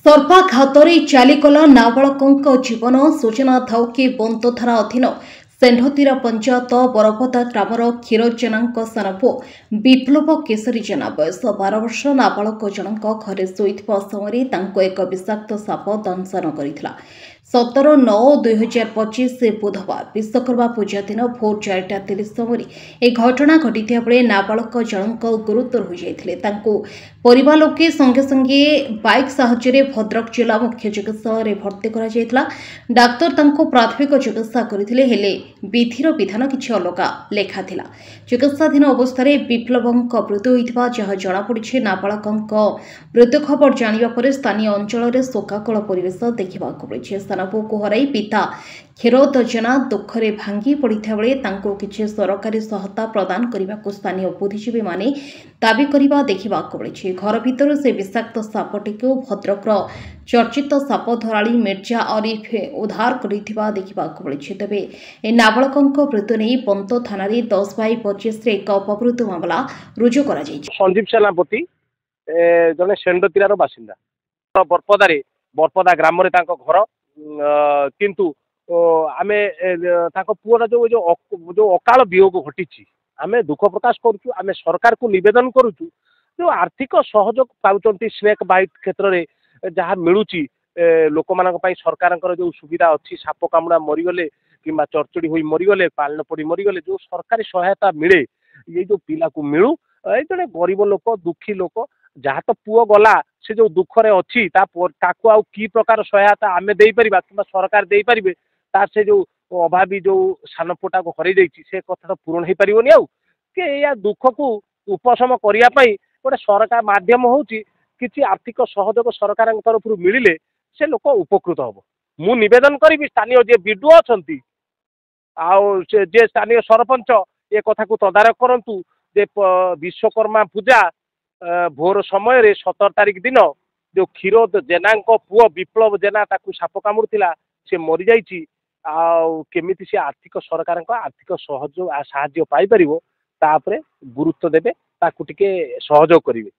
सर्पाघातरे चालीगला नाबालक जीवन सूचना थाउकी बंतथारा अधीन सेंढतीरा पंचायत बरपदा ग्रामर क्षीर जेना सान पु विप्लव केशरी जेना बयस 12 वर्ष नाबालक जनक घरे शोइथिबा समय एक विषाक्त साप दंशन कर 17/9/2025 बुधवार विश्वकर्मा पूजा दिन भोर 4:30 समय एक घटना घटी बेले नाबालक जनक गुरुतर हो जाते परिवार लोके संगे संगे बाइक साहाय्य भद्रक जिला मुख्य चिकित्सालय भर्ती करा डाक्तर प्राथमिक चिकित्सा करथिले हेले विधिर विधान किछि अलगा लेखा थिला। चिकित्साधीन अवस्था विप्लव मृत्यु होइथिबा जहा जଣାपड़ी नाबालक मृत्यु खबर जानिबा परे स्थानीय अंचल में शोकाकुल परिवेश देखा मिली। सानपु को हराई पिता क्षीरोद जेना दुखरे भांगी पड़ता बेले किछि सरकारी सहायता प्रदान करने को स्थानीय बुद्धिजीवी माने दाबी करने देखा मिली। घर भितर से विषाक्त सापटी को भद्रक चर्चित साप धराली मिर्जा अरिफ उद्धार करथिबा देखा मिली। तेबे ए नाबालक मृत्यु नहीं बंत थाना 10/25 एक अपहृत मामला रुजु करा जायछि। संजीव सेनापति जने सेंडतीरार बासिंदा बरपदा ग्राम रे तांको घर किंतु आमे तांको पुअर जो अकाल वियोग घटी आमे दुख प्रकाश करूछु। आमे सरकार को निवेदन करूछु जो आर्थिक सहयोग पाउचंती स्नेक बाइट क्षेत्र रे जहा मिलुची लोक मानक पई सरकारनकर जो सुविधा अछि साप कामुडा मरिगले किंबा चरचड़ी होई मरिगले पालन पड़ी मरिगले जो सरकारी सहायता मिले ये जो पिला को मिलू ए जने गरीब लोक दुखी लोक जहाँ तो पुओ गला से जो दुखरे अच्छी ताकू आउ की प्रकार सहायता आमे देई परिबा किंबा सरकार देई परिबे तार से जो अभावी जो सानपुटा को हरई देछि से कथा तो पूर्ण हो पारिबोनी आउ के या दुख को उपशम करिया पई गोटे सरकार माध्यम होउची किछि आर्थिक सहयोग सरकार तरफ मिलिले से लोक उपकृत हबो। मु निवेदन करी स्थानीय जे बीडीओ अछंती आउ जे स्थानीय सरपंच ए कथा को तदारक करंतु जे विश्वकर्मा पूजा भोर समय रे 17 तारिख दिन जो क्षीरोद जेना पुओ विप्लव जेना ताकू साप कामुड़िला से मरी जाइछि आउ केमिति से आर्थिक सरकार आर्थिक सहयोग साहाय्य पाई परिबो तापरे गुरुत्व देबे ताकू टिके सहयोग करिवे।